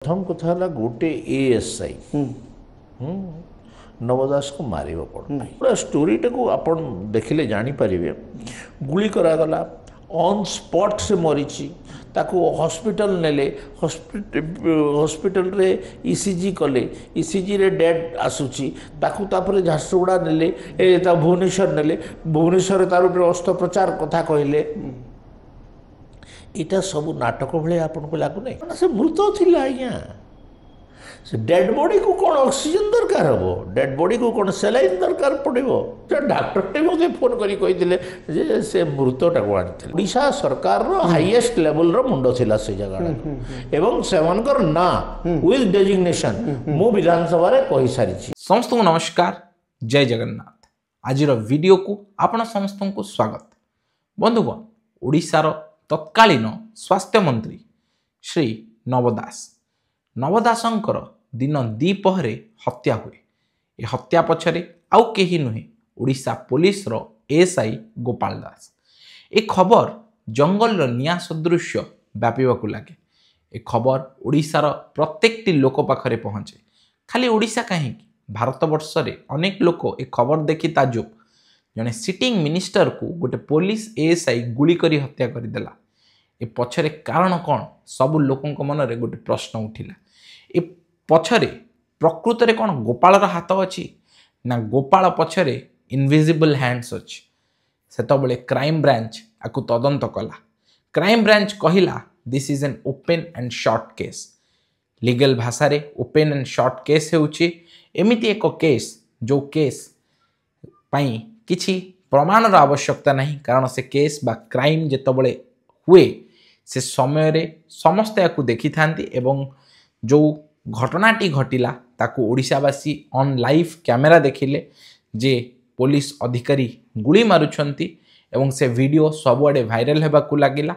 प्रथम कथा है गोटे एएसआई नवदास को मार पड़ना पूरा स्टोरीटा को आप देखिले जापर गुली करागला ऑन स्पॉट से मरीची ताको हॉस्पिटल नेले हॉस्पिटल रे ईसीजी कले ईसीजी रे डेड आसुची ताको तापर झारसुगुड़ा नेले भुवनेश्वर नेले भुवनेश्वर तार अस्त्रोपचार कथा कहले इटा सब नाटक भाई आपको लगुना से मृत थिला आज्ञा से डेड बॉडी को कौन ऑक्सीजन दरकार हम डेड बॉडी को कौन सेलाइन दरकार पड़ो डॉक्टर मत फोन कर से मृतटा को आनी ओडिशा सरकार हाईएस्ट लेवल रो मुंड थिला से जगह एवं सेवनकर ना विथ डेजिग्नेशन मु विधानसभा रे कहि सारी समस्त को नमस्कार जय जगन्नाथ आज वीडियो को आपण समस्त को स्वागत बंधुगण ओडिशार तत्कालीन स्वास्थ्य मंत्री श्री नवदासंकर दिन द्विपहरे हत्या हुए ए हत्या पछरे आउ केही नुहे ओडिशा पुलिस रो एएसआई गोपाल दास ए खबर जंगल रो निया सदृश व्यापीबाकू लागे ए खबर ओडिशार प्रत्येकटी लोक पाखरे पहुँचे खाली ओडिशा कहीं भारत वर्ष रे अनेक लोक ए खबर देखी ताजुब जने सिटिंग मिनिस्टर को गोटे पुलिस एएसआई गुली करी हत्या करदेला ए पछरे कारण कौन सबु लोकों मन रे गोटे प्रश्न उठिला ए पछरे प्रकृत रे कौन गोपाल हाथ अच्छी ना गोपाल पछरे इनविजिबल हैंड्स अच्छी सेतबले क्राइम ब्रांच आकु तदंत कला क्राइम ब्रांच कहिला this is an open and shut case legal भाषा रे ओपन एंड शॉर्ट केस हेउची एमिति एक केस जो केस पाई किछि प्रमाणर आवश्यकता नहीं कारण से केस बा क्राइम जेतबले हुए से समय रे समस्ते याकू देखि थांती एवं जो घटनाटी घटिला ताकू ओडिशावासी ऑन लाइव कैमेरा देखिले जे पुलिस अधिकारी गुली मारुछंती एवं से वीडियो सबुआडे भाइराल हेबाकू लागिला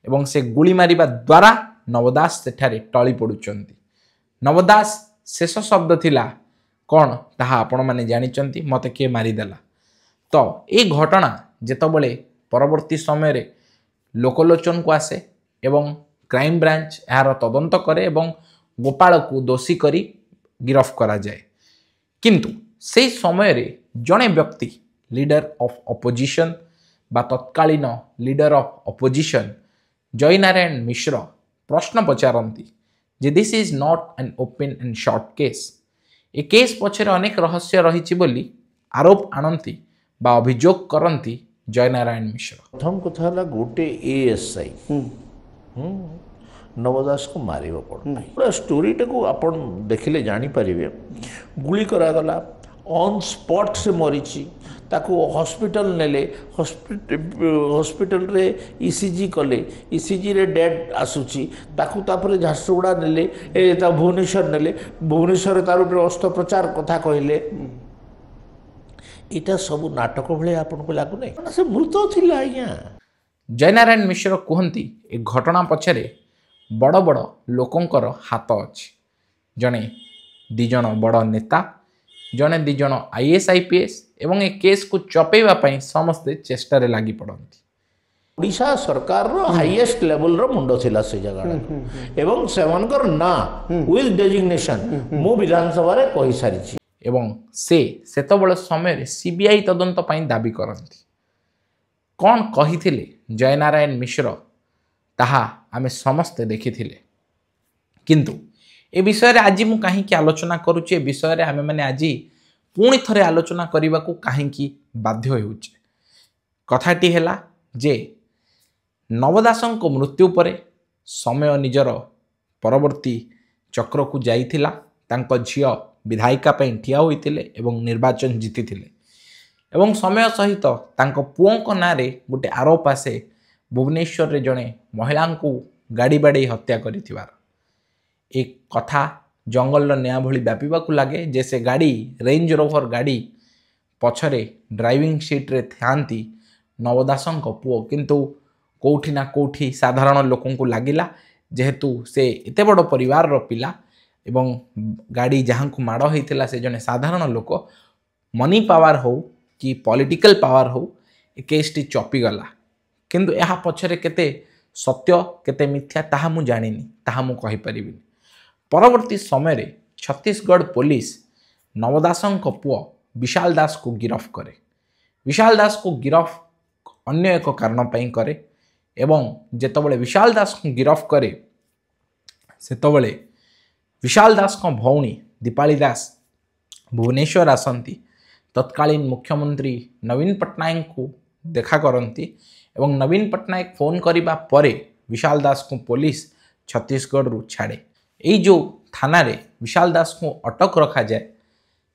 एवं से गुली मारिबा द्वारा नवदास सेठारे टळी पडुचंती नवदास शेष शब्द थिला कौन ताहा आपण माने जानिचंती मते के मारिदेला तो ए घटना जेतबले परवर्ती समय रे लोकलोचन को आसे एवं क्राइम ब्रांच यार तदंत करे एवं गोपाल को दोषी करी गिरफ करा जाए किंतु से समय रे जड़े व्यक्ति लीडर ऑफ ऑपोजिशन बा तत्कालीन लीडर ऑफ ऑपोजिशन जय नारायण मिश्र प्रश्न पचारती जे this is not an open and shut case ए केस पछरे अनेक रहस्य रही बोली आरोप आणती बा अभियोग करती जय नारायण मिश्र प्रथम कथा है गोटे एएसआई नवदास को मार पड़ना पूरा स्टोरीटा को आप देखिले जापर गुली करागला ऑन स्पॉट से मरीची ताको हॉस्पिटल नेले हॉस्पिटल रे ईसीजी कले ईसीजी रे डेड आसुची ताको तापर झारसुगुड़ा नेले भुवनेश्वर नेले भुवनेश्वर तार अस्त्रोपचार कथा कहले इटा सब नाटक भाई आपको लगुना से मृत थिला आज्ञा जय नारायण मिश्र कहती ए घटना पछरे बड़ बड़ लोकंकर हाथ अच्छी जड़े दिज बड़ नेता जड़े दिज आईएएस आईपीएस एवं ए केस को चपेवा समस्ते चेष्टार लगी पड़ती ओडिशा सरकार हाईएस्ट लेवल रो मुंड थिला से जगह एवं सेवनकर ना विथ डेजिग्नेशन मु विधानसभा रे कहि सारी एवं सेतबेले समय सीबीआई तदंत पाई दाबी करती कौन कही जय नारायण मिश्र ताहा आमे समस्ते देखिथिले किंतु ए विषय रे आज मु कहीं आलोचना करुचे विषय रे आमे माने आज पुणी थरे आलोचना करने को कहीं बाध्य होउचे कथाटी हैला जे नवदासंक मृत्यु परे समय निजर परवर्ती चक्र को जाइथिला तांको झियो विधायिका पे ठिया होइतिले एवं निर्वाचन जीतिथिले एवं समय सहित तांको पुओं ना रे गोटे आरोप आसे भुवनेश्वर रे जड़े महिला को गाड़ी बाड़ी हत्या करिथिबार एक कथा जंगल निया भली व्यापीबाकू लागे जे से गाड़ी रेंज रोवर गाड़ी पछरे ड्राइविंग सीट रे थांती नवदासंक पुओ किंतु कोठी ना कोठी साधारण लोकों को लागिला जेहेतु से एते बड़ परिवार रो पिला एवं गाड़ी जहाँ को माड़ होता से जने साधारण लोक मनी पावर हो कि पॉलिटिकल पावर हो ए केस टी चपीगला किंतु यह पछरे केते सत्य केते मिथ्या ताहा मु जानिनी ताहा मु कहि परिबिनी परवर्ती समय छत्तीसगढ़ पुलिस नव दासों पुओ विशाल दास को गिरफ्त करे। विशाल दास को गिरफ्त अन्य एक कारण पर करे एवं जेतबले विशाल दास को गिरफ्त करे सेतबले विशाल दास को भौणी दीपाली दास भुवनेश्वर आसती तत्कालीन मुख्यमंत्री नवीन पट्टनायक को देखा करती एवं नवीन पट्टनायक फोन करने पर विशाल दास को पुलिस छत्तीसगढ़ रु छाड़े। यही जो थाना रे विशाल दास को अटक रखा जाए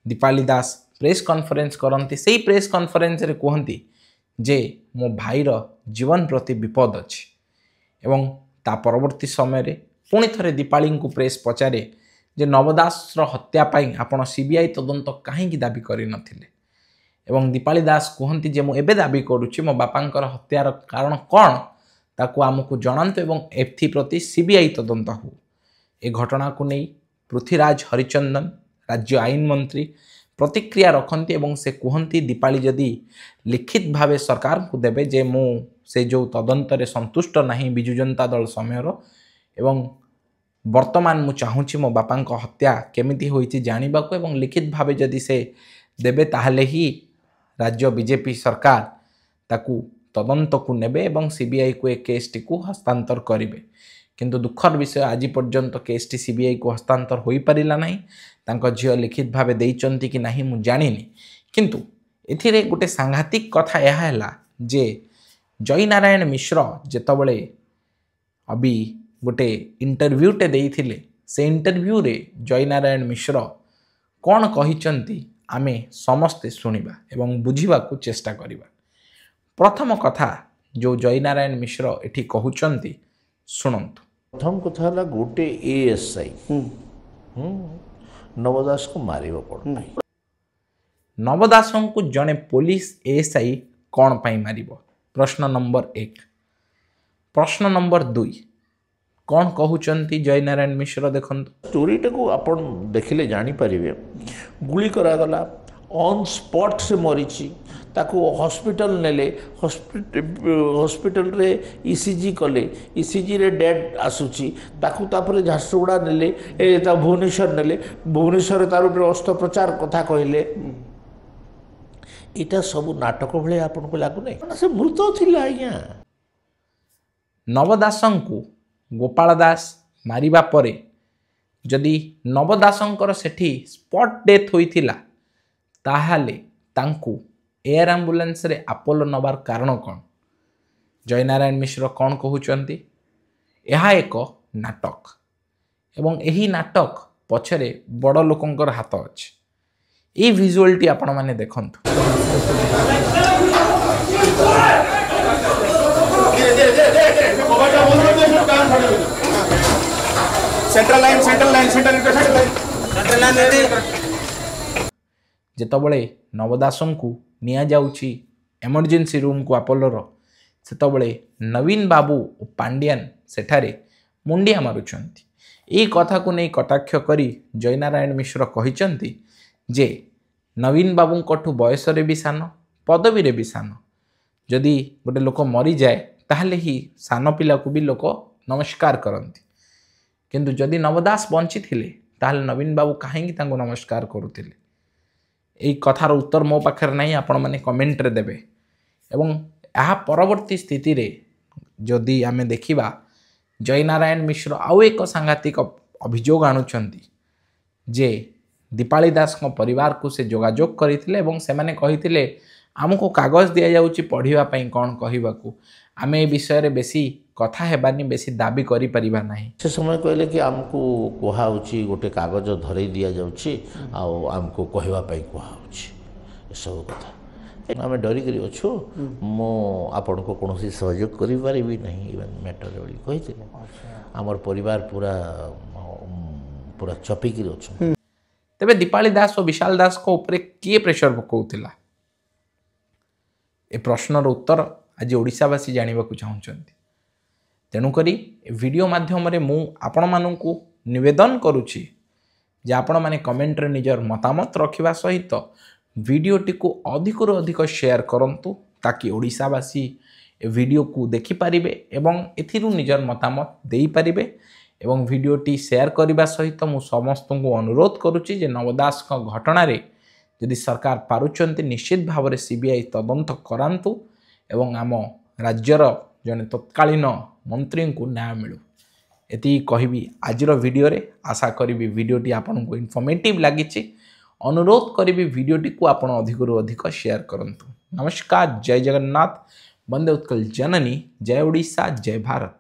दीपाली दास प्रेस कॉन्फ्रेंस करती से प्रेस कॉन्फ्रेंस रे कहती जे मो भाईर जीवन प्रति विपद अच्छे एवं ता परवर्ती समय रे पुणी थरे दीपाली को प्रेस पचारे जे नवदास हत्या पाई आपण सीबीआई तदंत कहीं दाबी करि नथिले एवं दीपाली दास कहती जे मु एबे दाबी करुच्ची मो बापांकर हत्यार कारण कौन ताकू आमको जनातु एवं एथि प्रति सीबीआई तदंत हो। ए घटना को नहीं पृथ्वीराज हरिचंदन राज्य आईन मंत्री प्रतिक्रिया रखती एवं से कहती दीपाली जदि लिखित भाव सरकार को देवे जे मु से जो तदंत रे संतुष्ट नहीं बिजु जनता दल समयर एवं वर्तमान मु चाहूँगी मो बापा हत्या केमिति होइछि जानिबा को एवं लिखित भाव जदि से देवे ताहले ही राज्य बीजेपी सरकार ताकू तदंत को नेबे एवं सीबीआई को एक केस टी को हस्तांतर करिवे। किंतु दुखर विषय आज पर्यंत केस टी सीबीआई को हस्तांतर हो पारा ना तांको झियो लिखित भाव देइचंती कि नहीं मु जानिनी। किंतु एथिरे गोटे सांघातिक कथा यह है जे जय नारायण मिश्र जेतबले अभी गोटे इंटरव्यूटे देइथिले से इंटरव्यू रे जय नारायण मिश्र कौन कहिचंती आमे समस्ते सुनिबा एवं बुझिबा को चेष्टा करिबा। प्रथम कथा जो जय नारायण मिश्र एठी कहउचंती सुनंतु। प्रथम कथा है गोटे एएसआई नवदास को मारिबा पड़ता नवदास को जड़े पुलिस एएसआई कौन पाई मारिबो प्रश्न नंबर 1। प्रश्न नंबर 2 कौन कहउचंती जय नारायण मिश्र देखंतु स्टोरीटा को आपण देखिले जानी परिबे गुली करागला ऑन स्पॉट से मरीची ताको हॉस्पिटल नेले हॉस्पिटल रे ईसीजी कले ईसीजी रे डेड आसुची ताको तापर झारसुगुड़ा नेले ता भुवनेश्वर नेले भुवनेश्वर तार ऊपर अस्त्रप्रचार कथा कहले इटा सब नाटक भले आपन को लागु नै से मृत थिला आज्ञा। नवदासं को गोपाल दास मारिबा परे जदि नवदासंकर सेठी स्पॉट डेथ होइथिला ताहाले तांकू एयर एम्बुलेंस रे अपोलो नबार कारण कौन जय नारायण मिश्र कौन कहउचंती यह एक नाटक एवं यही नाटक पछरे बड़ लोकंकर हाथ अछि। ये विजुअलटी आपण माने देखंतु जेतबले नवदासं को निया जाउची इमरजेंसी रूम को अपोलोर सेतबले नवीन बाबू और पांड्यान सेठारे मुंडिया मारुचंती। ये कथा को नहीं कटाक्ष करी जय नारायण मिश्र कहिचंती जे नवीन बाबू कठू बयस रे भी सान पदवी रे भी सान जदि गोटे लोक मरी जाए ताहले ही सान पिला को भी लोक नमस्कार करती किंतु जदि नवदास बंची थिले ताहले नवीन बाबू कहीं तांको नमस्कार करुथिले। यही कथार उत्तर मो पाखर नहीं आपण माने कमेंट रे देबे एवं यह परवर्ती स्थिति रे जदि आमे देखिबा जय नारायण मिश्र आउ एक सांघातिक अभियोग आणुचंती जे दीपाली दास को परिवार को से जोगाजोग करथिले एवं से माने कहिथिले आमको कागज दिया जाउची पढ़िबा पई कोन कहिबाकू आमे ए विषय रे बेसी कथा हेबानी बेसी दाबी करि परिबा नाही। से समय कहले कि आमको कोहा होची गोटे कागज धरई दिया जाउची आ आमको कहवा पई कोहा होची ए सब कथा आमे डरी करी अछु मो आपन को कोनोसी सहयोग करि परिबी नहीं इवन मैटर बोली कहिथिले हमर परिवार पूरा पूरा चपी करी अछु। तेबे दीपाली दास और विशाल दास को ऊपर किए प्रेशर पकाउतिला ए प्रश्नर उत्तर आज ओडिशावासी जानिबाकू चाहुचंती तेणुकरी वीडियो माध्यम रे मु आपण माननकू निवेदन करुछि जे आपण माने कमेंट रे निजर मतामत रखिबा सहित वीडियोटी को अधिकरु अधिक शेयर करंतु ताकि ओडिशावासी ए वीडियो को देखि पारिबे एवं एथिरु निजर मतामत देई पारिबे एवं भिडियोटी शेयर करने सहित मु समस्त को अनुरोध करुच्ची जे नव दास घटना जदि सरकार पारुचंती निश्चित भाव में सीबीआई तदंत करांतु एवं आम राज्यर जने तत्कालीन मंत्री को न्याय मिलू एति कहबी आजिर वीडियो रे। आशा करी वीडियोटी आपन को इनफॉर्मेटिव लगी। अनुरोध करी वीडियोटी को आपण अधिक अधिक शेयर करंतु। नमस्कार, जय जगन्नाथ, वंदे उत्कल जननी, जय ओडिशा, जय भारत।